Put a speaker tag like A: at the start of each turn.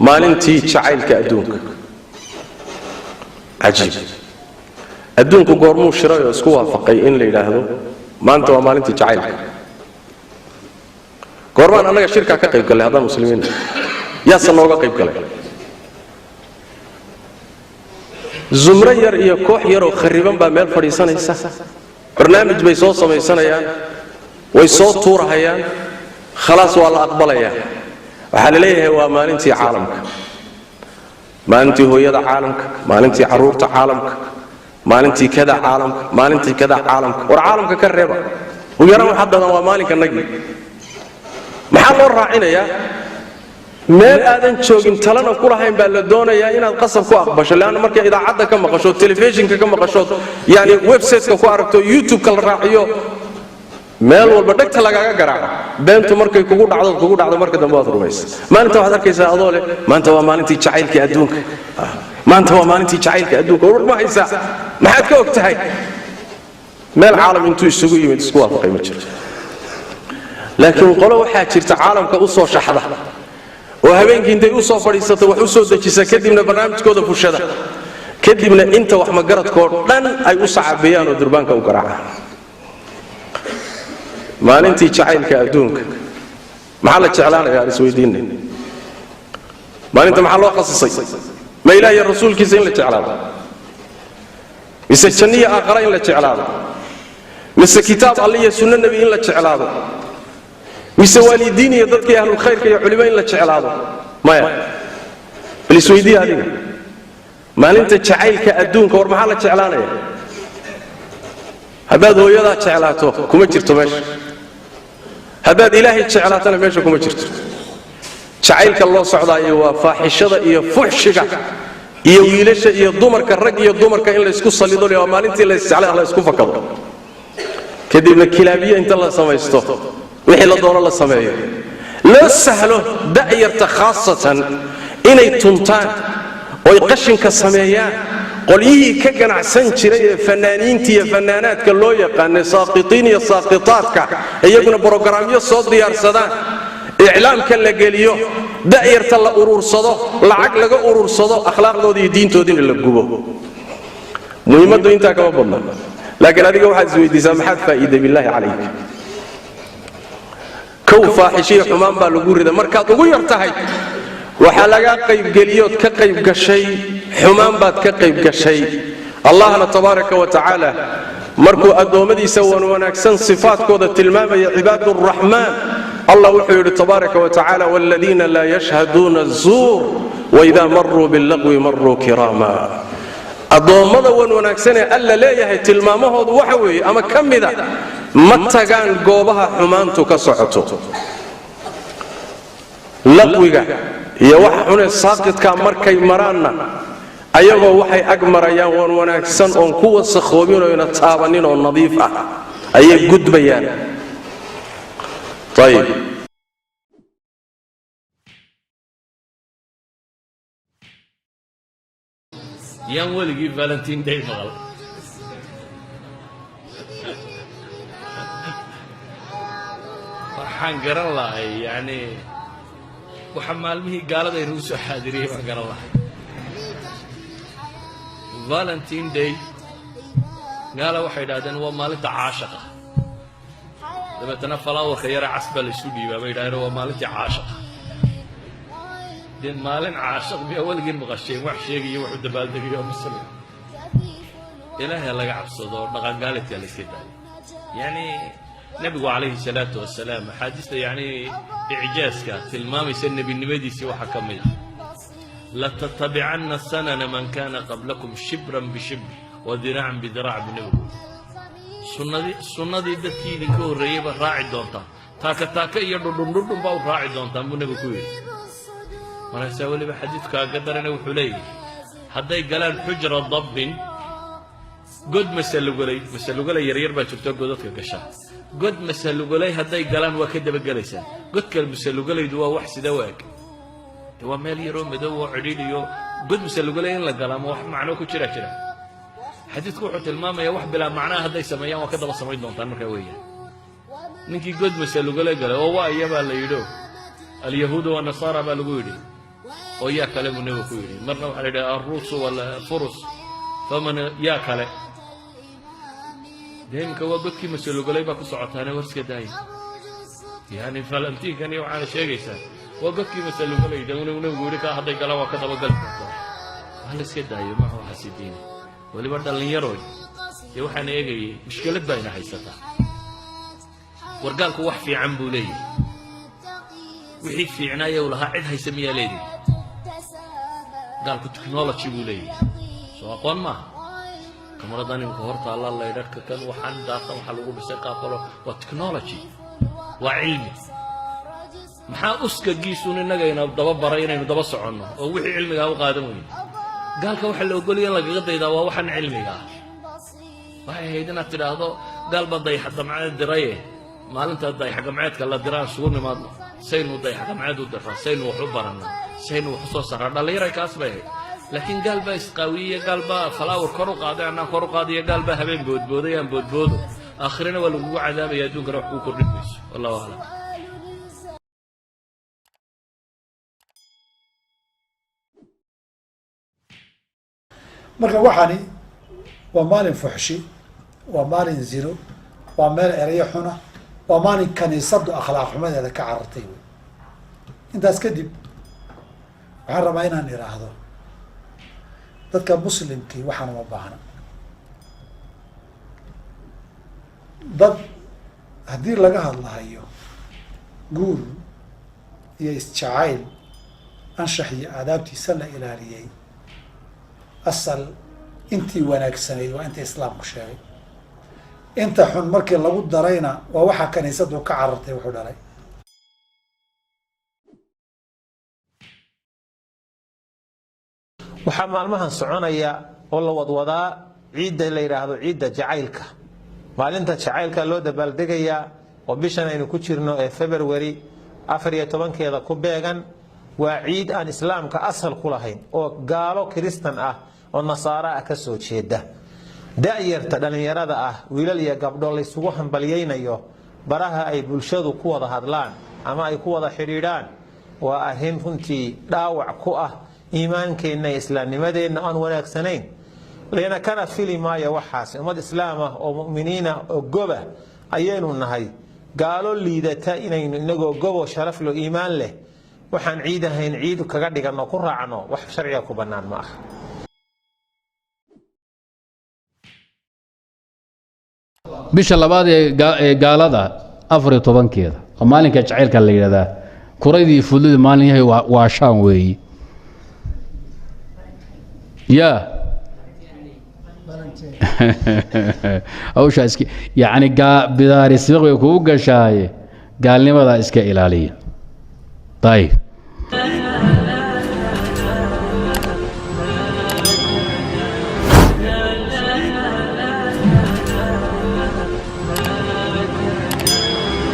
A: maalintii jacaylka adduunka cajiib adduunku goormuu shiray oo isku waafaqay in la yidhaahdo maanta waa maalintii jacaylka goormaan annaga shirkaa ka qayb galay haddaan muslimiin yaasa nooga qayb galay zumro yar iyo koox yar oo khariban baa meel fadhiisanaysa barnaamij bay soo samaysanayaan way soo tuurahayaan khalaas waa la aqbalayaa waxaa la leeyahay waa maalintii caalamka maalintii hooyada caalamka maalintii carruurta caalamka maalintii kada caalamka maalintii kada caalamka war caalamka ka reeba u yaraan waxa badan waa maalinka nagi maxaa loo raacinayaa meel aadan joogin talana ku lahayn baa la doonayaa inaad qasab ku aqbasho laana markay idaacadda ka maqasho telefishinka ka maqasho yani website-ka ku aragto youtube-ka la raaciyo meel walba dhagta lagaaga garaaco beentu markay kugu dhacdo marka dambe waad rumaysa maalinta waxaad arkaysaa adoo leh maanta waa maalintii jacaylka adduunka maanta waa maalintii jacaylka adduunka war ma haysaa maxaad ka og tahay meel caalam intuu isugu yimid isku waafaqay ma jirto laakiin qolo waxaa jirta caalamka u soo shaxda oo habeenkii intay u soo fadhiisato wax u soo dejisa kadibna barnaamijkooda fushada kadibna inta wax magaradkoo dhan ay u sacabeeyaan oo durbaanka u garaacaan maalintii jacaylka adduunka maxaa la jeclaanayaa isweydiinay maalinta maxaa loo khasisay ma ilaahay iyo rasuulkiisa in la jeclaado mise janniya aakhara in la jeclaado mise kitaab alle iyo sunno nebi in la jeclaado mise waalidiin iyo dadkii ahlul khayrka iyo culimo in la jeclaado maya bal isweydiiya adiga maalinta jacaylka adduunka war maxaa la jeclaanaya haddaad hooyadaa jeclaato kuma jirto meesha haddaad ilaahay jeclaatana meesha kuma jirto jacaylka loo socdaayo waa faaxishada iyo fuxshiga iyo wiilasha iyo dumarka rag iyo dumarka in laysku salido waa maalintii laysjeclay la isku fakado kadibna kilaabiye inta la samaysto wixii la doono la sameeyo loo sahlo da'yarta khaasatan inay tuntaan oo ay qashinka sameeyaan qolyihii ka ganacsan jiray ee fanaaniinta iyo fanaanaadka loo yaqaanay saaqitiin iyo saaqitaadka iyaguna brogaraamyo soo diyaarsadaan iclaamka la geliyo da'yarta la urursado lacag laga urursado akhlaaqdooda iyo diintoodina la gubo muhiimaddu intaa kama badna laakiin adiga waxaad isweydiisaa maxaad faa'iiday billaahi calayk kow faaxishiyo xumaan baa lagu rida markaad ugu yar tahay waxaa laga qaybgeliyood ka qayb gashay xumaan baad ka qayb gashay allahna tabaaraka wa tacaala markuu addoommadiisa wanaagsan sifaadkooda tilmaamaya cibaaduraxmaan allah wuxuu yidhi tabaaraka wa tacaala waaladiina laa yashhaduuna azuur waidaa maruu billaqwi maruu kiraama addoommada wanaagsan ee alla leeyahay tilmaamahoodu waxa weeye ama ka mida ma tagaan goobaha xumaantu ka socoto laqwiga iyo waxa xunee saaqidka markay maraanna ayagoo waxay ag marayaan wanaagsan oon ku wasakhoobin oo ina taabanin oo nadiif ah ayay gudbayaan ayib
B: yaan weligii valentine day maqal waxaan garan lahay yani waxa maalmihii gaalada ay nagu soo xaadiriyey baan garan lahay valentine day gaala waxay idhahdeen waa maalinta caashaqa dabeetana falaawarka yara cas baa laysu dhiibaa bay idhahdeen waa maalintii caashaqa dee maalin caashaq miyaa weligiin maqasheen wax sheegayo wax u dabaaldegayo oo muslim ilaahay laga cabsado dhaqangaalidka la iska daayo yani nabigu calayhi salaatu wasalaam axaadiista yani icjaaska tilmaamaysa nebinimadiisii waxaa ka mid ah latatabicanna sanana man kana qablakum shibran bishibr wadiraacan bidiraac buu nebigu sunnadii dadkii idinka horreeyey baad raaci doontaan taaka taaka iyo dhudhundhudhun baa u raaci doontaan buu nebigu ku yidhi markaasaa weliba xadiidkaaga darane wuxuu leeyahay hadday galaan xujra dabbin god masalugolay yaryar baa jirto godadka gasha god masalugolay hadday galaan waa ka dabagelaysaan godka masalugolaydu waa wax sida waag waa meel yaroo madow oo cidhiidhiyo god masalugolay in la galaa ma wax macno ku jira xadiidku wuxuu tilmaamayaa wax bilaa macnaha hadday sameeyaan waa ka daba samayn doontaan markaa weeyaan ninkii god masalugolay galay oo waa iyabaa la yidho alyahuudu wanasaara baa lagu yidhi ويا كلام النبي كويري مرنا وحنا الروس ولا الفرس فمن يا كلام دايما كوابك مسلو قليبا كسعتانا ورسك داي يعني فلنتين كان يوعى شيء وبكي مسلو قليبا داونا ونقول لك هذا قلا وكذا وقلب هل اسك داي ما هو حسيدين ولي برد اللي يروي يوحنا يجي مشكلة بين حيستا ورقالك وح في عمبولي وحيد في عناية ولها عدها يسميها ليدي قالك تكنولوجي بولي سواء قوان ما كمرضاني مكهورتا الله يدرك كان وحان داتا وحلوه بسيقا قولوا وتكنولوجي وعلمي maxaa uska giisuun inaga inaa daba baray inaynu daba soconno oo wixii cilmiga u qaadan weyn gaalka waxa la ogol yahay laga daydaa waa waxan cilmiga waxay haydana tiraahdo galba dayxa damcad diray maalinta dayxa gamceedka la diraan sugu nimaadno saynu dayxa gamceed u diraa saynu wax u baranno saynu wax soo saara dhalinyaro kaas bay laakiin galba isqaawiye galba falaawr kor u qaaday ana kor u qaadiye galba habeen boodboodayaan boodboodo aakhirina waa lagu cadaabaya adduunka wax ku kordhinayso wallahu a'lam
C: marka waxani waa maalin fuxshi waa maalin zino waa meel erayo xuna waa maalin kaniisadu akhlaaq xumadeeda ka carartay wey intaas kadib waxaan rabaa inaan idhaahdo dadka muslimkii waxaan uma baahna dad haddii laga hadlahayo guur iyo isjacayl anshax iyo aadaabtiisa la ilaaliyey asal intii wanaagsanayd waa inta islaamku sheegay inta xun markii lagu darayna waa waxa kaniisadu ka carartay wuxuu dhalay
D: waxaa maalmahan soconaya oo la wadwadaa ciidda la yidhaahdo ciidda jacaylka maalinta jacaylka loo dabaaldegayaa oo bishan aynu ku jirno ee February 14keeda ku beegan waa ciid aan islaamka asal ku lahayn oo gaalo kristan ah oo nasaara ah ka soo jeeda da'yarta dhalinyarada ah wiilal iyo gabdho la isugu hambaliyaynayo baraha ay bulshadu ku wada hadlaan ama ay ku wada xiriiraan waa arrin runtii dhaawac ku ah iimaankeena islaamnimadeena aan wanaagsanayn leena kana fili maayo waxaas ummad islaam ah oo muuminiina oo goba ayaynu nahay gaalo liidata inaynu inagoo gobo sharaf loo iimaan leh waxaan ciid ahayn ciid kaga dhigano ku raacno wax sharciga ku banaan ma aha
E: bisha labaad ee gaalada 14keeda oo maalinka jacaylka la yiraahdaa kuraydii fuulida maalin yahay waa shaan weeyi يا أوش أسكي يعني بدار السبق يكون قشاي قال لي ماذا إسكا إلالية طيب